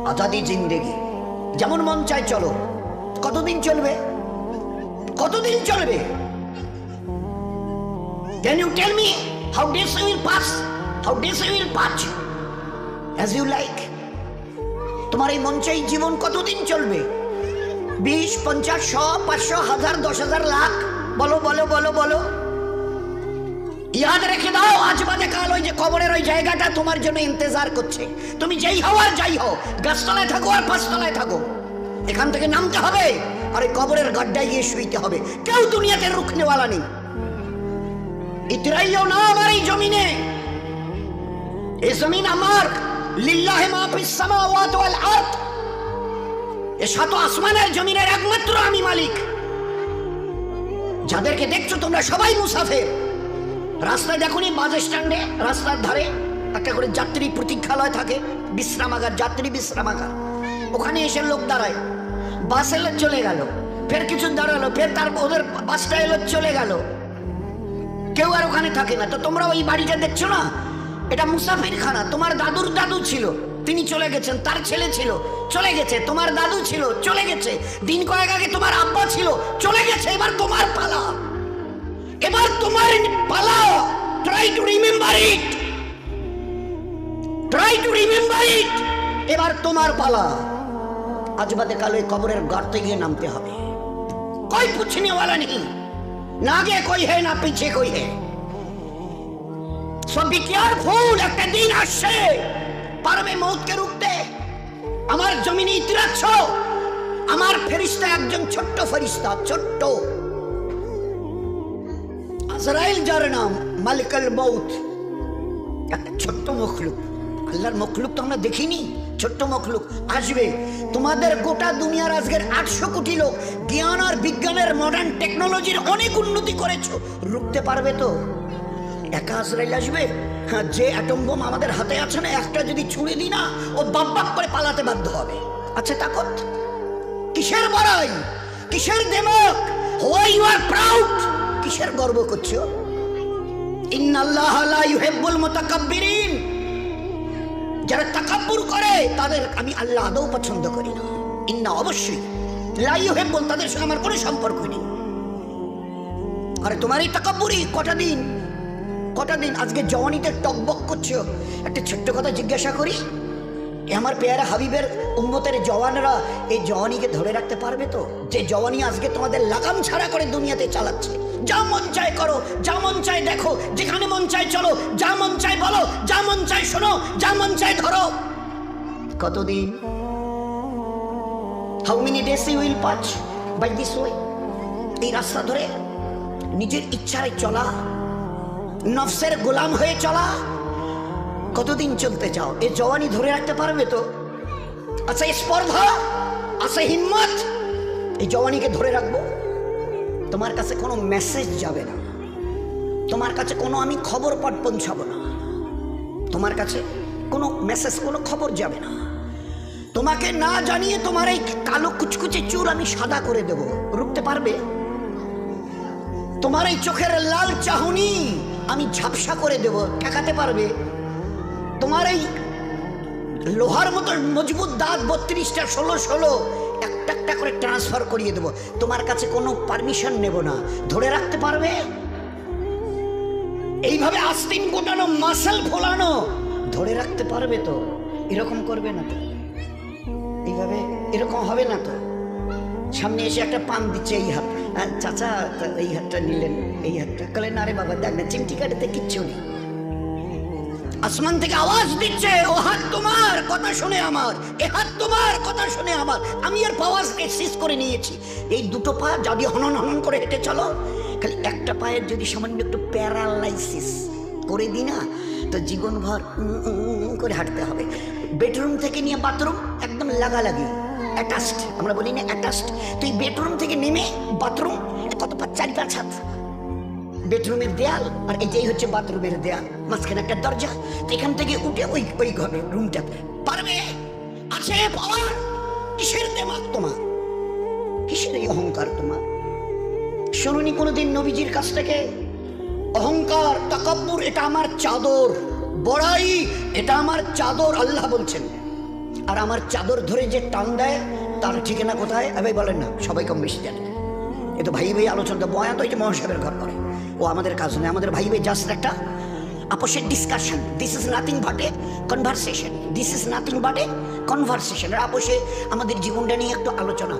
আজাদি জিন্দেগি, যেমন মন চায় চলো। কতদিন চলবে? কতদিন চলবে? Can you tell me how days you will pass? How days you will pass as you like? তোমার এই মন চাই জীবন কতদিন চলবে? 20, 50, 100, 500, 1000, 10,000, লাখ? বলো বলো বলো বলো। ইয়াদ রেখে দাও, আজ বাদে কাল ওই যে কবরের ওই জায়গাটা তোমার জন্য ইন্তজার করছে। তুমি যেই হও আর যাই হও, গাছতলায় থাকো আর পাঁচতলায় থাকো, এখান থেকে নামতে হবে আর এই কবরের গাড্ডায় গিয়ে শুইতে হবে। কেউ দুনিয়াতে রুখনেওয়ালা নেই। ইতরাইও না আমার এই জমিনে। এই জমিন আমার, লিল্লাহি মা ফিস সামাওয়াতি ওয়াল আরদ। এই সাত আসমানের জমিনের একমাত্র আমি মালিক। যাদেরকে দেখছো তোমরা সবাই মুসাফির। রাস্তায় দেখুনি বাস স্ট্যান্ডে রাস্তার ধারে একটা করে যাত্রী প্রতীক্ষালয় থাকে, বিশ্রামাগার, যাত্রী বিশ্রামাগার। ওখানে এসে লোক দাঁড়ায়, বাস এলো চলে গেল, ফের কিছু দাঁড়ালো, ফের তার ওদের বাসটা এলো চলে গেল, কেউ আর ওখানে থাকে না। তো তোমরা ওই বাড়িটা দেখছো না, এটা মুসাফির খানা। তোমার দাদুর দাদু ছিল, তিনি চলে গেছেন, তার ছেলে ছিল চলে গেছে, তোমার দাদু ছিল চলে গেছে, দিন কয়েক আগে তোমার আব্বা ছিল চলে গেছে। এবার তোমার পালা, এবার তোমার পালা। Try to remember it, try to remember it. এবার তোমার পালা। আজ বাদে কাল ওই কবরের গর্তে গিয়ে নামতে হবে। कोई पूछने वाला नहीं, ना आगे कोई है ना पीछे कोई है। सो बी केयरफुल, একটা দিন আসছে পারবে মউতকে রুখতে। আমার জমিনে ইতিরাচ্ছ, আমার ফেরেশতা একজন ছোট্ট ফেরেশতা, ছোট্ট আজরাইল, যার নাম মালিকুল মউত। একটা ছোট্ট মখলুক, আল্লাহর মখলুক তো আমরা দেখিনি, ছোট্ট মখলুক আসবে। তোমাদের গোটা দুনিয়ার আজকের 800 কোটি লোক জ্ঞান আর বিজ্ঞানের মডার্ন টেকনোলজির অনেক উন্নতি করেছো, রুখতে পারবে তো? একা আজরাইল আসবে? হ্যাঁ, যে অ্যাটম বোম আমাদের হাতে আছে না, একটা যদি ছুঁড়ে দিই না, ও বাপ বাপ করে পালাতে বাধ্য হবে। আচ্ছা তাকত কিসের বড়াই, কিসের দেমক? হোয়াই ইউ আর প্রাউড, কিসের গর্ব করছো? ইন্নাল্লাহা লা ইউহিব্বুল মুতাকাব্বিরিন, যারা তাকাব্বুর করে তাদের আমি আল্লাহ আদৌ পছন্দ করি না। ইন্না, অবশ্যই, লা ইউহিব্বুল, তাদের সঙ্গে আমার কোনো সম্পর্ক নেই। আরে তোমার এই তাকাব্বুরি কটা দিন, কটা দিন আজকে জওয়ানিতে টকবক করছো। একটা ছোট্ট কথা জিজ্ঞাসা করি, আমার পেয়ারা হাবিবের উম্মতের জওয়ানরা এই জওয়ানিকে ধরে রাখতে পারবে তো? যে জওয়ানি আজকে তোমাদের লাগাম ছাড়া করে দুনিয়াতে চালাচ্ছে। যা মন চায় করো, যা মন চায় দেখো, যেখানে মন চায় চলো, যা মন চায় বলো, যা মন চায় শোনো, যা মন চায় ধরো। কতদিন? How many days you will pass by this way? এই রাস্তা ধরে নিজের ইচ্ছায় চলা, নফসের গোলাম হয়ে চলা, কতদিন চলতে চাও? এই জওয়ানি ধরে রাখতে পারবে তো? আচ্ছা স্পর্ধা, আচ্ছা হিম্মত, এই জওয়ানিকে ধরে রাখবো? তোমার কাছে কোনো মেসেজ যাবে না, তোমার কাছে কোনো আমি খবর পাঠ পৌঁছাবো না, তোমার কাছে কোনো মেসেজ, কোনো খবর যাবে না। তোমাকে না জানিয়ে তোমার এই কালো কুচকুচে চুল আমি সাদা করে দেব, রুখতে পারবে? তোমার এই চোখের লাল চাহনি আমি ঝাপসা করে দেব, ঠেকাতে পারবে? তোমার এই লোহার মতো মজবুত দাঁত 32টা 16 একটা একটা করে ট্রান্সফার করিয়ে দেবো, তোমার কাছে কোনো পারমিশন নেব না, ধরে রাখতে পারবে? এইভাবে আস্তিন গোটানো, মাসল ফোলানো, ধরে রাখতে পারবে তো? এরকম করবে না তো? এইভাবে এরকম হবে না তো? সামনে এসে একটা পান দিচ্ছে, এই হাত, চাচা এই হাতটা নিলেন, এই হাতটা কলেন, আরে বাবা দেখ না চিমটি কাটাতে কিচ্ছু নেই। আসমান থেকে আওয়াজ দিচ্ছে, ও হাত তোমার কথা শুনে আমার, এ হাত তোমার কথা শুনে আমার। আমি আর পাওয়াজকে শেষ করে নিয়েছি। এই দুটো পা যদি হনন হনন করে হেঁটে চলো, খালি একটা পায়ের যদি সামান্য একটু প্যারালাইসিস করে দিই না, তো জীবনভর করে হাঁটতে হবে। বেডরুম থেকে নিয়ে বাথরুম একদম লাগালাগি, অ্যাটাচড, আমরা বলি না অ্যাটাচড। তুই বেডরুম থেকে নেমে বাথরুম কত 4-5 হাত, বেডরুমের দেয়াল আর এটাই হচ্ছে বাথরুমের দেয়াল, মাঝখানে একটা দরজা। এখান থেকে উঠে ওই ওই ঘরের রুমটাতে পারবে? আছে পাওয়ার? কিসের দেমাগ তোমার, কিসের এই অহংকার তোমার? শুনুনি কোনোদিন নবীজির কাছ থেকে অহংকার, তাকাব্বুর এটা আমার চাদর, বড়াই এটা আমার চাদর, আল্লাহ বলছেন। আর আমার চাদর ধরে যে টান দেয় তার ঠিকানা কোথায়? ভাই বলেন না, সবাই কম বেশি জানে। এ তো ভাই ভাই আলোচনা, বয়ান তো এই যে মহাসাবের ঘর করে, ও আমাদের কাজ নয়। আমাদের ভাই ভাই জাস্ট একটা আপোষের discussion. This is nothing but a conversation, this is nothing but a conversation. আর আপোষে আমাদের জীবনটা নিয়ে একটু আলোচনা।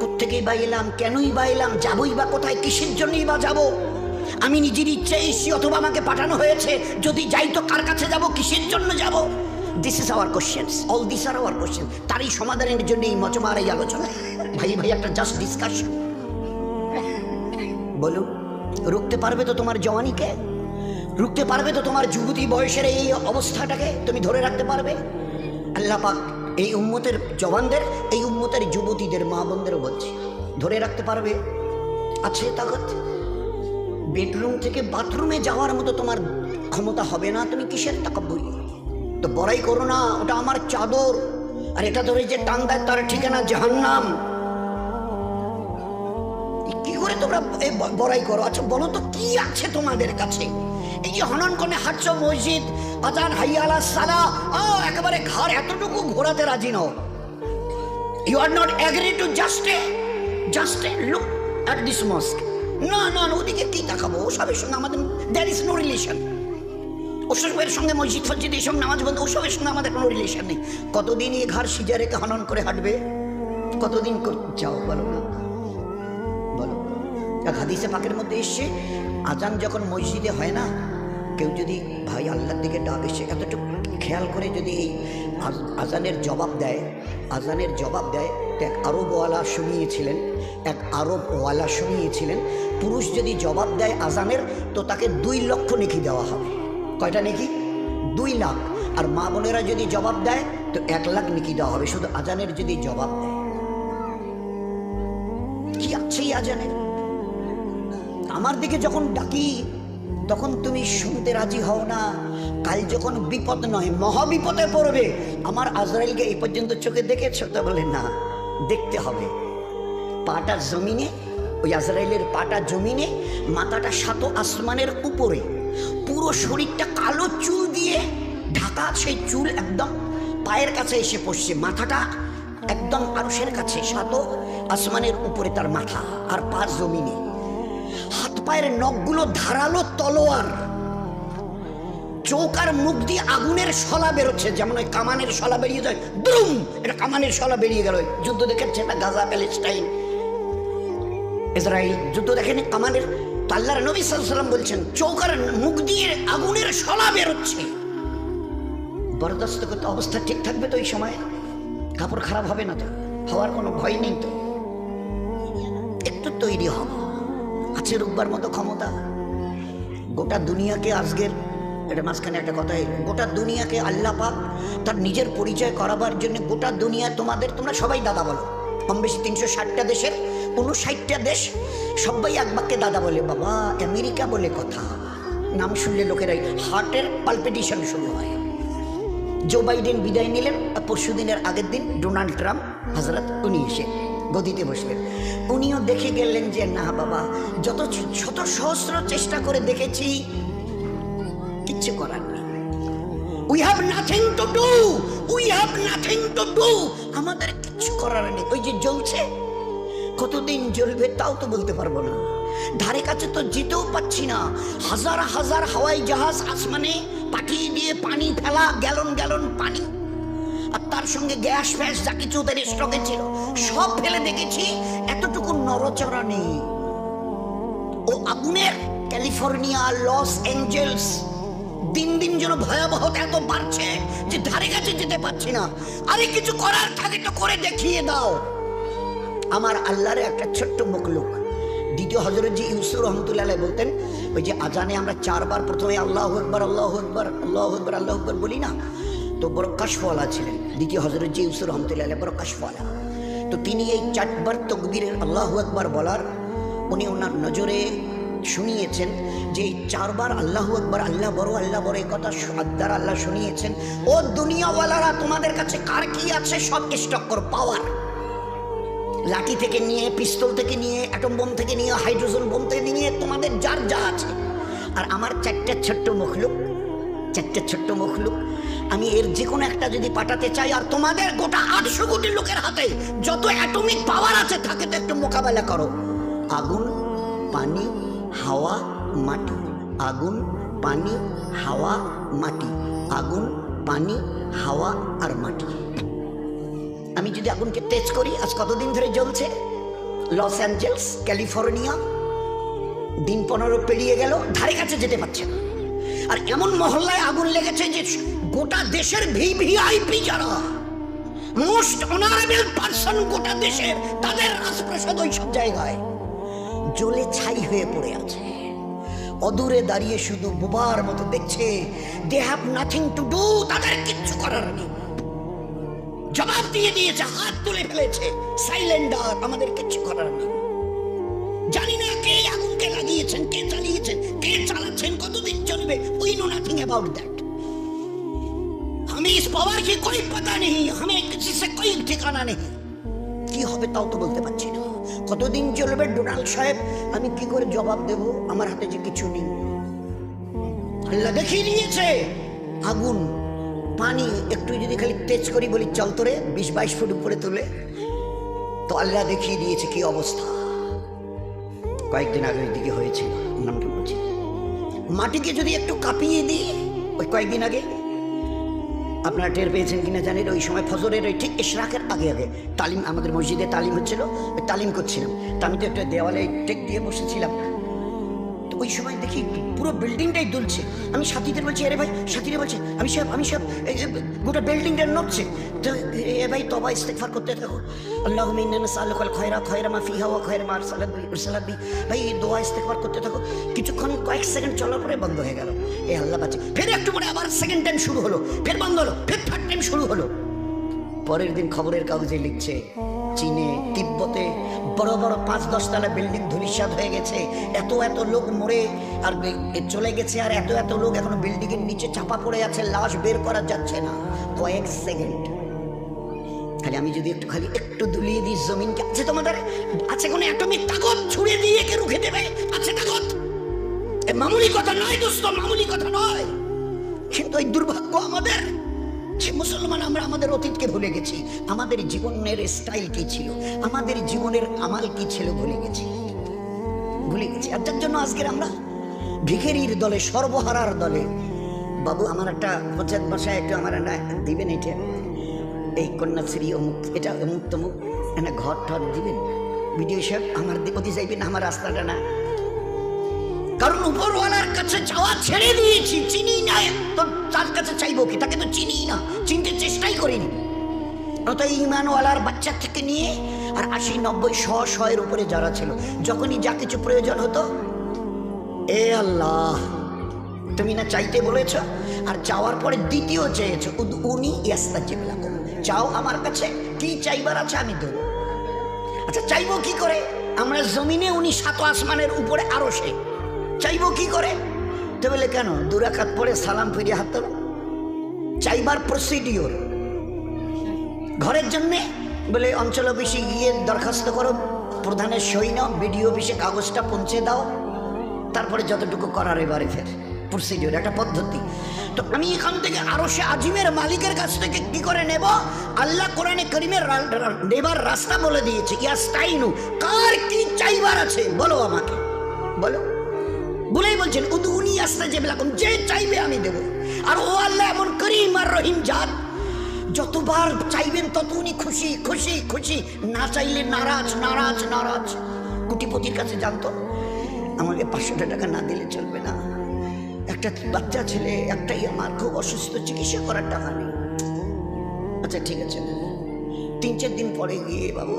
কোত্থেকেই বা এলাম, কেনই বা এলাম, যাবই বা কোথায়, কিসের জন্যই বা যাব? আমি নিজের ইচ্ছে এসেছি অথবা আমাকে পাঠানো হয়েছে? যদি যাই তো কার কাছে যাব, কিসের জন্য যাব? This is our questions, all this are our question. তারই সমাধানের জন্য এই মজমার এই আলোচনা। ভাই ভাই একটা জাস্ট ডিসকাশন। বলুন, রুখতে পারবে তো তোমার জওয়ানিকে? রুখতে পারবে তো তোমার যুবতী বয়সের এই অবস্থাটাকে? তুমি ধরে রাখতে পারবে? আল্লাহ পাক এই উম্মতের জওয়ানদের, এই উম্মতের যুবতীদের, মা বোনদেরও বলছে, ধরে রাখতে পারবে? আছে তাকত? বেডরুম থেকে বাথরুমে যাওয়ার মতো তোমার ক্ষমতা হবে না, তুমি কিসের তাকাব্বুর? তো বড়াই করো না, ওটা আমার চাদর, আর এটা ধরে যে টান দেয় তার ঠিকানা জাহান্নাম। কি করে তোমরা বড়াই করো? আচ্ছা বলো তো, কি আছে তোমাদের কাছে? এই যে হনন করে হাঁটছো, মসজিদ আজান হাইয়া আলা সালা, একেবারে ঘর এতটুকু ঘোরাতে রাজি নও। You are not agree to just look at this mosque. না না, ওদিকে কি দেখাবো? ওসবের সঙ্গে আমাদের দ্যার ইজ নো রিলেশন। ওসবের সঙ্গে মসজিদ ফসজিদ এইসব নামাজ বন্ধ, ওসবের সঙ্গে আমাদের কোনো রিলেশন নেই। কতদিন এই ঘর সিজা রেখে হনন করে হাঁটবে? কতদিন চাও? বলো না, বলো। হাদিসে পাকের মধ্যে এসছে, আজান যখন মসজিদে হয় না, কেউ যদি ভাই আল্লাহর দিকে ডাক এসে এতটুকু খেয়াল করে যদি এই আজানের জবাব দেয়, আজানের জবাব দেয়, তো এক আরবওয়ালা শুনিয়েছিলেন, পুরুষ যদি জবাব দেয় আজানের, তো তাকে 2 লক্ষ নেকি দেওয়া হবে। কয়টা নেকি? 2 লাখ। আর মা বোনেরা যদি জবাব দেয় তো 1 লাখ নেকি দেওয়া হবে, শুধু আজানের যদি জবাব দেয়। কি আছে এই আজানের? আমার দিকে যখন ডাকি তখন তুমি শুনতে রাজি হও না। কাল যখন বিপদ নয় মহাবিপদে পড়বে, আমার আজরাইলকে এই পর্যন্ত চোখে দেখেছো? তো বলে না, দেখতে হবে। পাটা জমিনে, ওই আজরাইলের পাটা জমিনে, মাথাটা 7 আসমানের উপরে, পুরো শরীরটা কালো চুল দিয়ে ঢাকা, সেই চুল একদম পায়ের কাছে এসে পড়ছে, মাথাটা একদম আরশের কাছে, 7 আসমানের উপরে তার মাথা, আর পা জমিনে। হাত পায়ের নখগুলো ধারালো তলোয়ার, চৌকার মুখ দিয়ে আগুনের শলা বেরোচ্ছে, যেমন ওই কামানের শলা বেরিয়ে যায়, দ্রুম, এটা কামানের শলা বেরিয়ে গেল। যুদ্ধ দেখেছে না, গাজা প্যালেস্টাইন ইসরায়েল যুদ্ধ দেখেনি কামানের? আল্লাহর নবী সাল্লাল্লাহু আলাইহি ওয়াসাল্লাম বলছেন, চৌকার মুখ দিয়ে আগুনের শলা বেরোচ্ছে। বরদাস্ত করতে অবস্থা ঠিক থাকবে তো? এই সময় কাপড় খারাপ হবে না তো? হওয়ার কোনো ভয় নেই তো? একটু তৈরি হব, আছে রূপবার মতো ক্ষমতা। গোটা দুনিয়াকে আজকের, এটা মাঝখানে একটা কথাই, গোটা দুনিয়াকে আল্লাহ পাক তার নিজের পরিচয় করাবার জন্য, গোটা দুনিয়া তোমরা সবাই দাদা বলো, কম বেশি 360টা দেশের 59টা দেশ সবাই এক বাক্যে দাদা বলে। বাবা, আমেরিকা বলে কথা, নাম শুনলে লোকেরাই হার্টের পালপিটেশন শুরু হয়। জো বাইডেন বিদায় নিলেন, পরশুদিনের আগের দিন ডোনাল্ড ট্রাম্প হজরত উনি এসে গদিতে বসলেন। উনিও দেখে গেলেন যে না বাবা, যত শত সহস্র চেষ্টা করে দেখেছি, কিচ্ছু করার নেই। We have nothing to do, we have nothing to do, আমাদের কিচ্ছু করার নেই। ওই যে জ্বলছে, কতদিন জ্বলবে তাও তো বলতে পারবো না, ধারে কাছে তো যেতেও পাচ্ছি না। হাজার হাজার হাওয়াই জাহাজ আসমানে পাঠিয়ে দিয়ে পানি ফেলা, গ্যালন গ্যালন পানি, আর তার সঙ্গে গ্যাস ফ্যাস যা কিছু ওদের স্টকে ছিল সব ফেলে দেখেছি, এতটুকু নড়চড়া নেই। ও আগুনের ক্যালিফোর্নিয়া, লস অ্যাঞ্জেলস দিন দিন যেন ভয়াবহতা এত বাড়ছে যে ধারে কাছে যেতে পারছি না। আরে কিছু করার থাকে তো করে দেখিয়ে দাও। আমার আল্লাহর একটা ছোট্ট মখলুক, দ্বিতীয় হযরত জি ইউসুফ রহমতুল্লাহ আলাইহি বলতেন, ওই যে আজানে আমরা 4 বার প্রথমে আল্লাহু আকবার আল্লাহু আকবার আল্লাহু আকবার আল্লাহু আকবার বলি না, তো বড় কাশফওয়ালা ছিলেন দ্বিতীয় হযরত জি ইউসুফ রহমতুল্লাহ আলাইহি, বড় কাশফওয়ালা। তো তিনি এই 4 বার তাকবীরের আল্লাহু আকবার বলার উনি ওনার নজরে শুনিয়েছেন যে এই 4 বার আল্লাহু আকবার, আল্লাহ বড় এই কথা আদার আল্লাহ শুনিয়েছেন। ও দুনিয়াওয়ালারা, তোমাদের কাছে কার কি আছে সব স্টক করো, পাওয়ার, লাঠি থেকে নিয়ে, পিস্তল থেকে নিয়ে, অ্যাটম বোম থেকে নিয়ে, হাইড্রোজেন বোম থেকে নিয়ে, তোমাদের যার যা আছে। আর আমার 4টা ছোট্ট মখলুক আমি এর যে কোনো একটা যদি পাঠাতে চাই, আর তোমাদের গোটা 800 কোটি লোকের হাতে যত অ্যাটমিক পাওয়ার আছে থাকে, তো একটু মোকাবেলা করো। আগুন, পানি, হাওয়া, মাটি। আগুন, পানি, হাওয়া, মাটি। আগুন, পানি, হাওয়া আর মাটি। আমি যদি আগুনকে টেচ করি, আজ কতদিন ধরে জ্বলছে? লস অ্যাঞ্জেলস, ক্যালিফোর্নিয়া, দিন 15 পেরিয়ে গেল, ধারে কাছে যেতে পারছে না। আর এমন মহল্লায় আগুন লেগেছে যে গোটা দেশের ভিভিআইপি যারা মোস্ট অনারেবল পারসন গোটা দেশের, তাদের রাজপ্রাসাদ ওই সব জায়গায় জ্বলে ছাই হয়ে পড়ে আছে। অদূরে দাঁড়িয়ে শুধু বোবার মতো দেখছে। They have nothing to do, তাদের কিচ্ছু করার নেই। জবাব দিয়ে দিয়েছে, হাত তুলে ফেলেছে, সাইলেন্ডার, আমাদের কিচ্ছু করার নেই। জানি না কে আগুনকে লাগিয়েছেন, কে চালিয়েছেন, কে চালাচ্ছেন, কতদিন চলবে, we know nothing about that. हमें इस पावर की कोई पता नहीं, हमें किसी से कोई ठिकाना नहीं। কি হবে তাও তো বলতে পারছি না। কতদিন চলবে ডোনাল্ড সাহেব, আমি কি করে জবাব দেব? আমার হাতে যে কিছু নেই। আল্লাহ দেখিয়ে দিয়েছে আগুন, পানি একটু যদি খালি তেজ করি, বলি চল তোরে 20-22 ফুট উপরে তুলে, তো আল্লাহ দেখিয়ে দিয়েছে কি অবস্থা। কয়েকদিন আগে ওই দিকে হয়েছিল, নামটা বলছি। মাটিকে যদি একটু কাঁপিয়ে দিই, ওই কয়েকদিন আগে আপনারা টের পেয়েছেন কিনা জানি না, ওই সময় ফজরের ওই ঠিক ইশরাকের আগে আগে তালিম, আমাদের মসজিদে তালিম হচ্ছিল, ওই তালিম করছিলাম। তা আমি তো একটা দেওয়ালে টেক দিয়ে বসেছিলাম। তো ওই সময় দেখি পুরো বিল্ডিংটাই দুলছে। আমি সাথীদের বলছি, আরে ভাই, সাথীরা বলছে আমি সব গোটা বিল্ডিংটা নড়ছে। তো এ ভাই তবা ইস্তেগফার করতে থাকো, আল্লাহুম্মা ইন্না নাসআলুকাল খায়রা মা ফিহা ওয়া খায়রা মা আরসালাত বি। ভাই দোয়া ইস্তেগফার করতে থাকো। কিছুক্ষণ কয়েক সেকেন্ড চলার পরে বন্ধ হয়ে গেল। এ আল্লাহ বাঁচে। ফের একটু পরে আবার সেকেন্ড টাইম শুরু হলো, ফের বন্ধ হলো, ফের থার্ড টাইম শুরু হলো। পরের দিন খবরের কাগজে লিখছে, চীনে, তিব্বতে বড় বড় 5-10 তলা বিল্ডিং ধূলিসাৎ হয়ে গেছে, এত এত লোক মরে আর চলে গেছে, আর এত এত লোক এখনো বিল্ডিং এর নিচে চাপা পড়ে আছে, লাশ বের করা যাচ্ছে না। কয়েক সেকেন্ড খালি আমি যদি একটু দুলিয়ে দিই জমিনকে, আছে তোমাদের আছে কোনো অ্যাটমিক তাকত ছুড়ে দিয়ে কে রুখে দেবে? আছে তাকত? এ মামুলি কথা নয় দোস্ত, মামুলি কথা নয়। কিন্তু এই দুর্ভাগ্য আমাদের, মুসলমান আমরা আমাদের অতীতকে ভুলে গেছি। আমাদের জীবনের স্টাইল কি ছিল, আমাদের জীবনের আমাল কি ছিল ভুলে গেছি। আর যার জন্য আজকের আমরা ভিখারির দলে, সর্বহারার দলে। বাবু আমার একটা পঞ্চায়েত বাসায় একটু আমার দিবেন, এটা এই কন্যাশ্রী অমুক, এটা অমুক তমুক, এনে ঘর টর দিবেন। ভিডিও সাহেব আমার দিকে যাইবেন, আমার রাস্তাটা না। কারণ উপরওয়ালার কাছে চাওয়া ছেড়ে দিয়েছি, চিনি না তো তার কাছে চাইবো কি? তাকে তো চিনি না, চিনতে চেষ্টাই করিনি। অত ইমানওয়ালার বাচ্চা থেকে নিয়ে আর 80-90-100 এর উপরে যারা ছিল, যখনই যা কিছু প্রয়োজন হতো, এ আল্লাহ তুমি না চাইতে বলেছ, আর চাওয়ার পরে দ্বিতীয় চেয়েছো, উনি ইয়াস্তাজিব লাকুম, চাও আমার কাছে, কি চাইবার আছে আমি দেবো। আচ্ছা চাইবো কি করে? আমরা জমিনে, উনি 7 আসমানের উপরে, আরো সে চাইবো কি করে? তো বলে কেন 2 রাকাত পরে সালাম ফিরিয়ে হাত তোলো। চাইবার প্রসিডিওর ঘরের জন্যে বলে অঞ্চল অফিসে গিয়ে দরখাস্ত করো, প্রধানের সই নাও, বিডিও অফিসে কাগজটা পৌঁছে দাও, তারপরে যতটুকু করার এবারে ফের প্রসিডিওর, একটা পদ্ধতি। তো আমি এখান থেকে আরো সে আজিমের মালিকের কাছ থেকে কি করে নেব? আল্লাহ কোরআনে কারীমের নেবার রাস্তা বলে দিয়েছে। ইয়াস্তাইনু, কার কি চাইবার আছে বলো আমাকে, বলো। বলেই বলছেন উদউনি আস্তাজিব লাকুম, যে চাইবে আমি দেব। আর ও আল্লাহ এমন করিম আর রহিম জাত, যতবার চাইবেন তত উনি খুশি খুশি খুশি, না চাইলে নারাজ নারাজ নারাজ। কোটিপতির কাছে জানতো আমাকে 500 টাকা না দিলে চলবে না, একটা বাচ্চা ছেলে একটাই আমার, খুব অসুস্থ, চিকিৎসা করার টাকা নেই। আচ্ছা ঠিক আছে, 3-4 দিন পরে গিয়ে বাবু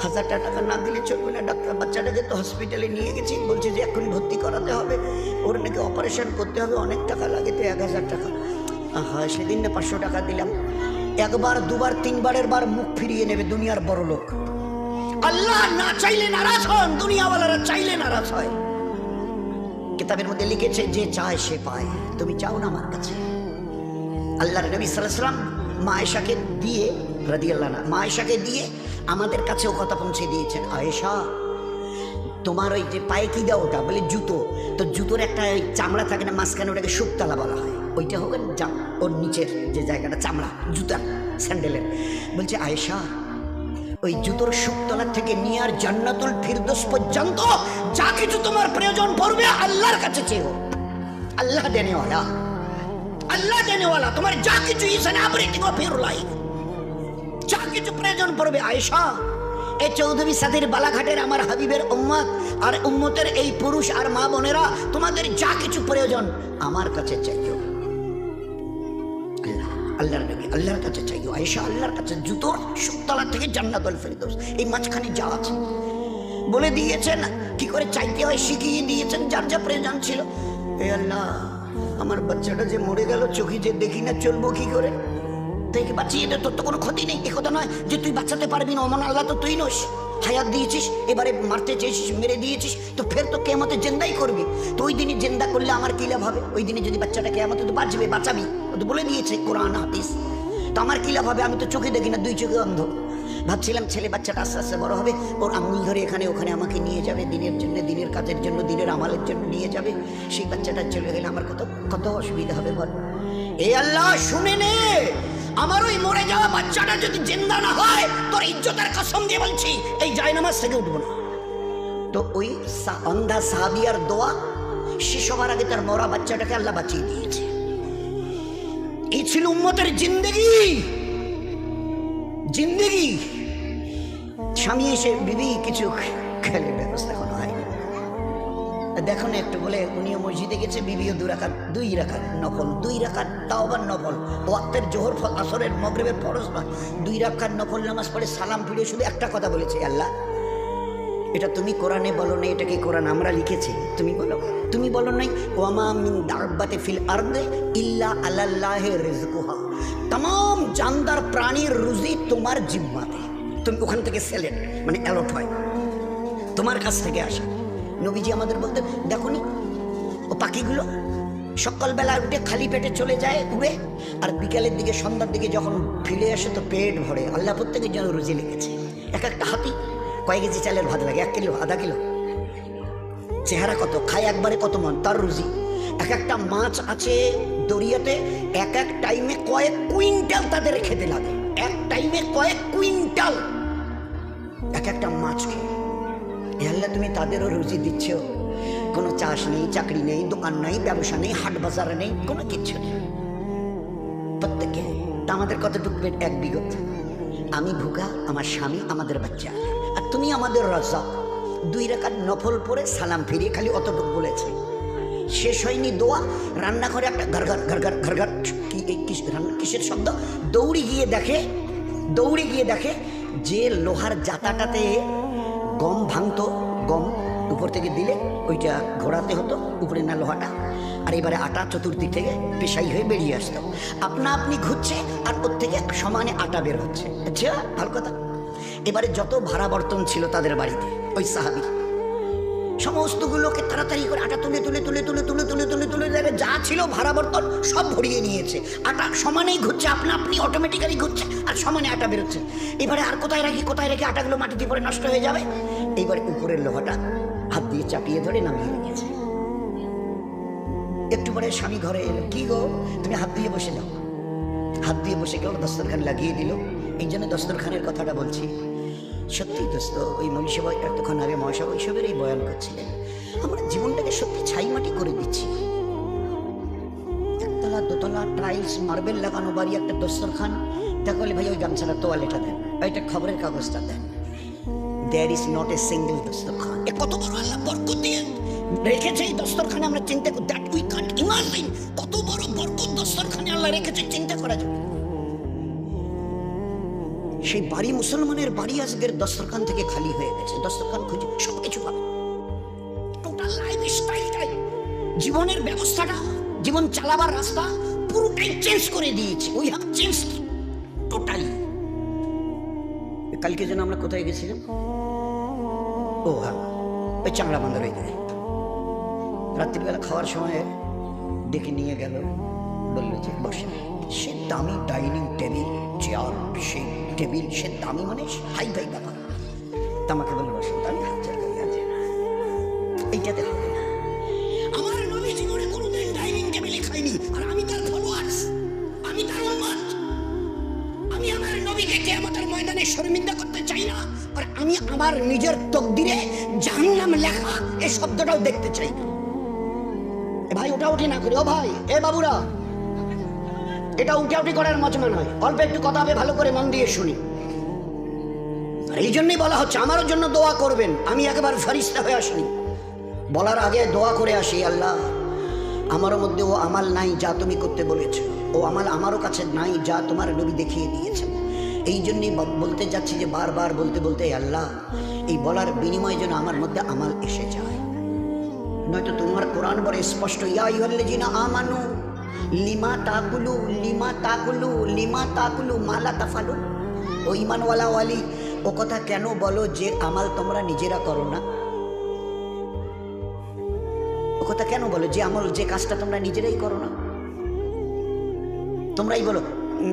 1000 টাকা না দিলে চলবে না, ডাক্তার বাচ্চাটাকে তো হসপিটালে নিয়ে গেছি, বলছে যে এখন ভর্তি করাতে হবে, ওর নাকি অপারেশন করতে হবে, অনেক টাকা লাগে, তো 1000 টাকা। হ্যাঁ সেদিন না 500 টাকা দিলাম। 1 বার 2 বার 3 বারের বার মুখ ফিরিয়ে নেবে দুনিয়ার বড় লোক। আল্লাহ না চাইলে নারাজ হন, দুনিয়াওয়ালারা চাইলে নারাজ হয়। কিতাবের মধ্যে লিখেছে যে চায় সে পায়। তুমি চাও না আমার কাছে? আল্লাহর নবী সাল্লাল্লাহু আলাইহি ওয়াসাল্লাম মা আয়েশাকে দিয়ে রাদিয়াল্লাহু আনহা, মা আয়েশাকে দিয়ে আমাদের কাছেও কথা পৌঁছে দিয়েছেন। আয়েশা তোমার ওই যে পায়ে কি দাও? ওটা বলে জুতো। তো জুতোর একটা চামড়া থাকে না মাঝখানে, ওটাকে শুকতালা বলা হয়। ওইটা হবে ওর নিচের যে জায়গাটা চামড়া, জুতার, স্যান্ডেলের। বলছে আয়েশা, ওই জুতোর শুকতলা থেকে নিয়ে আর জান্নাতুল ফিরদৌস পর্যন্ত যা কিছু তোমার প্রয়োজন পড়বে আল্লাহর কাছে চেয়েও। আল্লাহ দেনেওয়ালা, আল্লাহ দেনেওয়ালা। তোমার যা কিছু Ishan everything of your life, যা কিছু প্রয়োজন পড়বে আয়েশা, এই চৌধুরী সাদির বালাঘাটের আমার হাবিবের উম্মত আর উম্মতের এই পুরুষ আর মা বোনেরা, তোমাদের যা কিছু প্রয়োজন আমার কাছে চাইও। আল্লাহর নবী আল্লাহর কাছে চাইও, আয়েশা আল্লাহর কাছে। জুতোর শুকতলা থেকে জান্নাতুল ফিরদৌস, এই মাঝখানে যা আছে বলে দিয়েছেন, কি করে চাইতে হয় শিখিয়ে দিয়েছেন, যার যা প্রয়োজন ছিল। হে আল্লাহ, আমার বাচ্চাটা যে মরে গেল, চোখে যে দেখি না, চলবো কি করে? তুই বাঁচিয়ে দে, তোর তো কোনো ক্ষতি নেই। এ কথা নয় যে তুই বাঁচাতে পারবি না, অমন আল্লাহ তো তুই নস। হায়াত দিয়েছিস, এবারে মারতে চেয়েছিস, মেরে দিয়েছিস, তো ফের তো কেয়ামতে জিন্দাই করবি। তো ওই দিনে জিন্দা করলে আমার কি লাভ হবে? ওই দিনে যদি বাচ্চাটা কেয়ামতে তো বাঁচবে, বাঁচাবি, ও তো বলে দিয়েছে কোরআন হাদিস। তো আমার কি লাভ হবে? আমি তো চোখে দেখি না, দুই চোখে অন্ধ। ভাবছিলাম ছেলে বাচ্চাটা আস্তে আস্তে বড় হবে, ওর আঙুল ধরে এখানে ওখানে আমাকে নিয়ে যাবে, দিনের জন্য, দিনের কাজের জন্য, দিনের আমালের জন্য নিয়ে যাবে। সেই বাচ্চাটা চলে গেলে আমার কত কত অসুবিধা হবে বল। এ আল্লাহ শুনে নে, আমার ওই মরে যাওয়া বাচ্চাটা যদি জিন্দা না হয়, তোর ইজ্জতের কসম দিয়ে বলছি এই জায়নামাজ থেকে উঠবো না। তো ওই অন্ধা সাহাবিয়ার দোয়া, শেষ হবার আগে তার মরা বাচ্চাটাকে আল্লাহ বাঁচিয়ে দিয়েছে। এই ছিল উম্মতের জিন্দেগি। জিন্দেগি স্বামী এসে বিবি কিছু খেলে ব্যবস্থা করা হয়, দেখো না একটু বলে, উনিও মসজিদে গেছে, বিবিও দুই রাকাত নফল, 2 রাকাত, তাও আবার নফল। ওয়াক্তের জোহর আসরের মাগরিবের ফরজ নয়, 2 রাকাত নফল নামাজ পড়ে সালাম ফিরে শুধু একটা কথা বলেছে, আল্লাহ এটা তুমি কোরআনে বলো না, এটা কি কোরআন আমরা লিখেছি? তুমি বলো, তুমি বলো নাই ওয়ামা মিন দাব্বাতি ফিল আরদি ইল্লা আলাল্লাহি রিজকুহা, तमाम জানদার প্রাণীর রুজি তোমার জিম্মাতে। তুমি ওখান থেকে সিলেক্ট মানে অ্যালট হয়, তোমার কাছ থেকে আসে। নবীজি আমাদের বলতেন, দেখো নি ও পাখিগুলো সকালবেলা উঠে খালি পেটে চলে যায় উড়ে, আর বিকালের দিকে সন্ধ্যার দিকে যখন ফিরে আসে তো পেট ভরে। আল্লাহ প্রত্যেকের জন্য রুজি লিখেছে। এক একটা হাতি কয় কেজি চালের ভাত লাগে? 1 কিলো, আধা কিলো? চেহারা কত, খায় একবারে কত মন, তার রুজি। এক একটা মাছ আছে দরিয়াতে, এক এক টাইমে কয়েক কুইন্টাল তাদের খেতে লাগে, এক টাইমে কয়েক কুইন্টাল এক একটা মাছ খেয়ে। আল্লাহ তুমি তাদেরও রুজি দিচ্ছ, কোনো চাষ নেই, চাকরি নেই, দোকান নেই, ব্যবসা নেই, হাট বাজার নেই, কোনো কিচ্ছু নেই প্রত্যেকে। তা আমাদের কতটুকু পেট? 1 বিঘত। আমি ভুকা, আমার স্বামী, আমাদের বাচ্চা, আর তুমি আমাদের রাজ্জাক। 2 রাকাত নফল পড়ে সালাম ফিরিয়ে খালি অতটুকু বলেছে। শেষ হয়নি দোয়া, রান্নাঘরে একটা ঘরঘর ঘরঘর ঘরঘর কিসের শব্দ? দৌড়ে গিয়ে দেখে যে লোহার জাতাটাতে গম ভাঙতো, গম উপর থেকে দিলে ওইটা ঘোরাতে হতো, উপরে না লোহাটা, আর এবারে আটা চতুর্দিক থেকে পেশাই হয়ে বেরিয়ে আসতো। আপনা আপনি ঘুরছে আর ওর থেকে সমানে আটা বের হচ্ছে। আচ্ছা, ভালো কথা। এবারে যত ভাড়া বর্তন ছিল তাদের বাড়িতে, ওই সাহাবী সমস্তগুলোকে তাড়াতাড়ি করে আটা তুলে তুলে তুলে তুলে তুলে তুলে তুলে তুলে তুলে যা ছিল ভাড়া বর্তন সব ভরিয়ে নিয়েছে। আটা সমানেই ঘুরছে, আপনা আপনি অটোমেটিক্যালি ঘুরছে, আর সমানে আটা বেরোচ্ছে। এবারে আর কোথায় রেখে আটাগুলো মাটিতে পরে নষ্ট হয়ে যাবে। এইবারে উপরের লোহাটা হাত দিয়ে চাপিয়ে ধরে নামিয়ে নিয়েছে। একটু পরে স্বামী ঘরে এলো, কি গো তুমি হাত দিয়ে বসে যাও। হাত দিয়ে বসে গেল, দস্তরখান লাগিয়ে দিল। এই জন্য দস্তরখানের কথাটা বলছি। সত্যি দোস্ত, ওই মনীষা এতক্ষণ আগে মহাসা বৈশবের এই বয়ান করছিলেন, আমরা জীবনটাকে সত্যি ছাই মাটি করে দিচ্ছি। 1 তলা 2 তলা টাইলস মার্বেল লাগানো বাড়ি, একটা দস্তরখান। তাহলে ভাই ওই গামছাটা তোয়ালেটা দেন, ওইটা খবরের কাগজটা দেন। There is not a single দস্তরখান। এ কত বড় আল্লাহ বরকত দিয়ে রেখেছে এই দস্তরখানে, আমরা চিন্তা করি, দ্যাট উই কান্ট ইমাজিন। কত বড় বরকত দস্তরখানে আল্লাহ রেখেছে, চিন্তা করা যায়। সেই বাড়ি, মুসলমানের বাড়ি আজকের দস্তরখান থেকে খালি হয়ে গেছে। দস্তরখান খুঁজে সবকিছু পাবে, টোটাল লাইফ স্টাইলটাই, জীবনের ব্যবস্থাটা, জীবন চালাবার রাস্তা পুরোটাই চেঞ্জ করে দিয়েছে। We have changed totally. কালকে যেন আমরা কোথায় গেছিলাম? ও হ্যাঁ, ওই চাংড়া বান্ধার ওই জায়গায় রাত্রিবেলা খাওয়ার সময় ডেকে নিয়ে গেল, বললো যে বসে। সে দামি ডাইনিং টেবিল, চেয়ার, সেই টেবিল, সে দামি মানে হাই ফাই ব্যাপার। তা আমাকে বললো বসে, আমি হাত চালাই আছে না, এইটাতে হবে না। আমার নবী জীবনে কোনোদিন ডাইনিং টেবিলে খাইনি, আর আমি তার ময়দানে শর্মিন্দা করতে চাই না, আর আমি আমার নিজের তকদিরে জাহান্নাম লেখা এই শব্দটাও দেখতে চাই না। ভাই ওটা উঠি না করি, ও ভাই, এ বাবুরা, এটা উঠাউটি করার মজমা নয়। অল্প একটু কথা হবে, ভালো করে মন দিয়ে শুনি। এই জন্যই বলা হচ্ছে আমারও জন্য দোয়া করবেন। আমি একেবারে ফেরেশতা হয়ে আসিনি, বলার আগে দোয়া করে আসি, আল্লাহ আমারও মধ্যে ও আমাল নাই যা তুমি করতে বলেছ, ও আমাল আমারও কাছে নাই যা তোমার নবী দেখিয়ে দিয়েছেন। এই জন্যই বলতে যাচ্ছি যে বারবার বলতে বলতে আল্লাহ এই বলার বিনিময়ে যেন আমার মধ্যে আমাল এসে যায়। নয়তো তোমার কোরআন বলে স্পষ্ট, ইয়া আইয়ুহাল্লাযীনা আমানু লিমা তাকুলু লিমা তাকুলু লিমা তাকুলু মালা তাফালুন। ও ঈমানওয়ালা ওয়ালি, ও কথা কেন বলো যে আমাল তোমরা নিজেরা করো না? ও কথা কেন বলো যে আমল, যে কাজটা তোমরা নিজেরাই করো না? তোমরাই বলো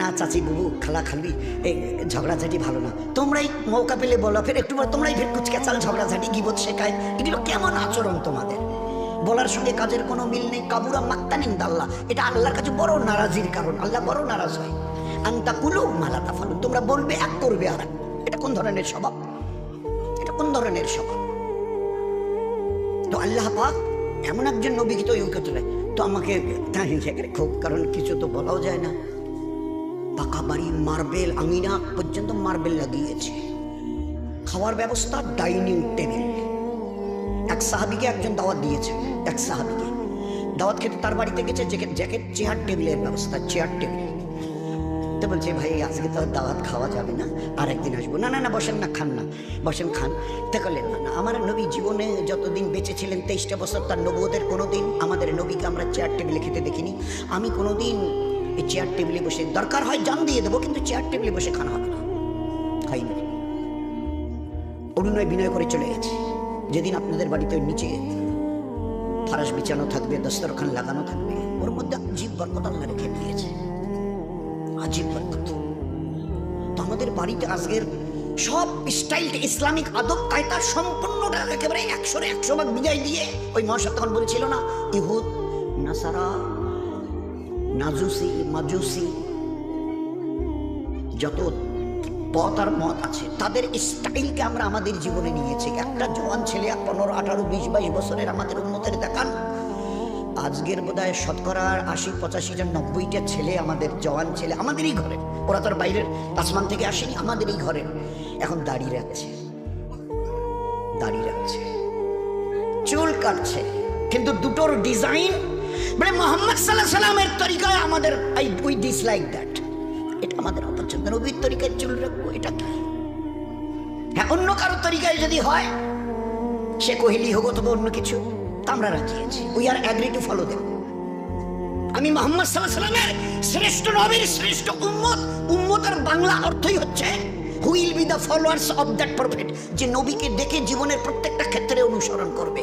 না চাচি বুবু খালা খালবি এই ঝগড়াঝাটি ভালো না, তোমরাই মৌকা পেলে বলো, ফের একটু তোমরাই ফের কুচকেচাল ঝগড়াঝাটি গিবত শেখায়। এগুলো কেমন আচরণ তোমাদের? বলার সঙ্গে কাজের কোনো মিল নেই। কাবুরা মাক্তানিন দাল্লাহ, এটা আল্লাহর কাছে বড় নারাজির কারণ। আল্লাহ বড় নারাজ হয়। আন্তা কুলু মালা তাফালু, তোমরা বলবে এক করবে আর এক। এটা কোন ধরনের স্বভাব? এটা কোন ধরনের স্বভাব? তো আল্লাহ পাক এমন একজন নবীকে তো ইউকে তোলে, তো আমাকে খুব, কারণ কিছু তো বলাও যায় না। পাকা বাড়ি, মার্বেল, আঙিনা পর্যন্ত মার্বেল লাগিয়েছে, খাওয়ার ব্যবস্থা, ডাইনিং টেবিল। এক সাহাবীকে একজন দাওয়াত দিয়েছে, এক সাহাবীকে দাওয়াত খেতে তার বাড়িতে গেছে, জ্যাকেট চেয়ার টেবিলের ব্যবস্থা, চেয়ার টেবিল। তো বলছে ভাই আজকে তো দাওয়াত খাওয়া যাবে না, আর একদিন আসবো। না না না বসেন না, খান না, বসেন খান। তে করলেন না না, আমার নবী জীবনে যতদিন বেঁচে ছিলেন 23টা বছর, তার নবুয়তের কোনোদিন আমাদের নবীকে আমরা চেয়ার টেবিলে খেতে দেখিনি। আমি কোনোদিন এই চেয়ার টেবিলে বসে, দরকার হয় জান দিয়ে দেবো, কিন্তু চেয়ার টেবিলে বসে খানা হবে না, খাইনি। অনুনয় বিনয় করে চলে গেছে। যেদিন আপনাদের বাড়িতে নিচে ফারাস বিছানো থাকবে, দস্তরখান লাগানো থাকবে, ওর মধ্যে আজীব বরকত আল্লাহ রেখে দিয়েছে, আজীব বরকত। তো আমাদের বাড়িতে আজকের সব স্টাইলটা, ইসলামিক আদব কায়দা সম্পূর্ণটা একেবারে 100% বিদায় দিয়ে, ওই মহাশয় তখন বলছিল না, ইহুদ নাসারা নাজুসি মাজুসি যত পথ আর মত আছে, তাদের স্টাইলকে আমরা আমাদের জীবনে নিয়েছি। একটা জওয়ান ছেলে 15, 18, 20, 22 বছরের আমাদের উন্মতের দেখান, আজকের বোধহয় শতকরা 80, 85, 90টা ছেলে আমাদের জওয়ান ছেলে আমাদেরই ঘরে, ওরা তোর বাইরের আসমান থেকে আসেনি, আমাদেরই ঘরে এখন দাড়ি রাখছে, দাড়ি রাখছে, চুল কাটছে, কিন্তু দুটোর ডিজাইন মানে মোহাম্মদ সাল্লাল্লাহু আলাইহি সাল্লামের তরিকায় আমাদের উই ডিসলাইক দ্যাট। এটা আমাদের অপছন্দ। নবীর তরিকায় চুল রাখবো, এটা কি? হ্যাঁ, অন্য কারো তরিকায় যদি হয়, সে কোহেলি হোক অথবা অন্য কিছু, তা আমরা রাজি আছি, we are agree to follow them. আমি মোহাম্মদ সাল্লাল্লাহু আলাইহি সাল্লামের শ্রেষ্ঠ নবীর শ্রেষ্ঠ উম্মত। উম্মতের বাংলা অর্থই হচ্ছে who will be the followers of that prophet, যে নবীকে দেখে জীবনের প্রত্যেকটা ক্ষেত্রে অনুসরণ করবে।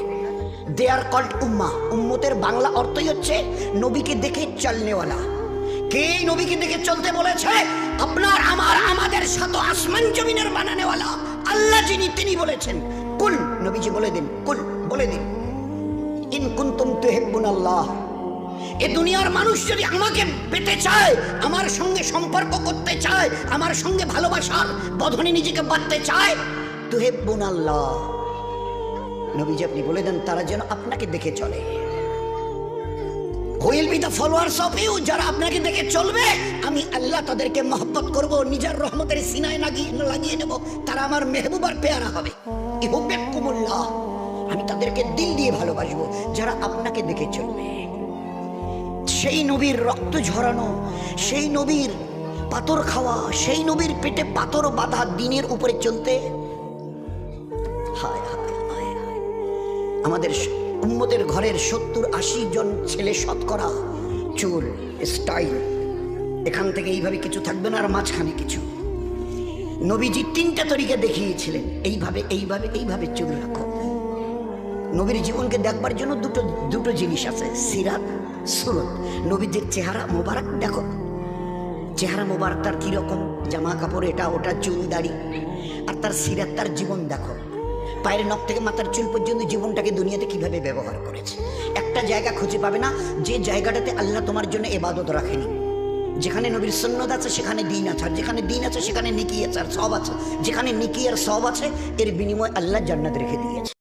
দে আর কল্ড উম্মাহ। উম্মতের বাংলা অর্থই হচ্ছে নবীকে দেখে চলনেওয়ালা। কে নবীকে দেখে চলতে বলেছে? আপনার আমার আমাদের শত আসমান জমিনের বানানেওয়ালা আল্লাহ, যিনি, তিনি বলেছেন কুল, নবীজি বলে দিন, কুল বলে দিন, ইন কুনতুম তুহিব্বুনাল্লাহ, এ দুনিয়ার মানুষ যদি আমাকে পেতে চায়, আমার সঙ্গে সম্পর্ক করতে চায়, আমার সঙ্গে ভালোবাসার বন্ধনে নিজেকে বাঁধতে চায়, তুহিব্বুনাল্লাহ, নবীজি আপনি বলে দেন তারা যেন আপনাকে দেখে চলে। Will be the followers of you, যারা আপনাকে দেখে চলবে, আমি আল্লাহ তাদেরকে মহব্বত করব, নিজের রহমতের সিনায় লাগিয়ে নেব, তারা আমার মেহবুবার পেয়ারা হবে। ইহুব্বুকুমুল্লাহ, আমি তাদেরকে দিল দিয়ে ভালোবাসবো যারা আপনাকে দেখে চলবে। সেই নবীর রক্ত ঝরানো, সেই নবীর পাথর খাওয়া, সেই নবীর পেটে পাথর বাঁধা দিনের উপরে চলতে, হায় হায় হায় হায়, আমাদের উম্মতের ঘরের 70-80 জন ছেলে শতকরা চুল স্টাইল, এখান থেকে এইভাবে কিছু থাকবে না, আর মাঝখানে কিছু। নবীজি 3টা তরিকা দেখিয়েছিলেন, এইভাবে এইভাবে এইভাবে চুল রাখো। নবীর জীবনকে দেখবার জন্য দুটো জিনিস আছে, সিরাত, সুরত। নবীজির চেহারা মোবারক দেখো, চেহারা মোবারক তার কিরকম, জামা কাপড় এটা ওটা, চুল দাড়ি, আর তার সিরাত, তার জীবন দেখো, পায়ের নখ থেকে মাথার চুল পর্যন্ত জীবনটাকে দুনিয়াতে কিভাবে ব্যবহার করেছে। একটা জায়গা খুঁজে পাবে না যে জায়গাটাতে আল্লাহ তোমার জন্য ইবাদত রাখেনি, যেখানে নবীর সুন্নত আছে সেখানে দিন আছে, আর যেখানে দিন আছে সেখানে নেকি আছে আর সব আছে। যেখানে নেকি আর সব আছে এর বিনিময়ে আল্লাহ জান্নাত রেখে দিয়েছে।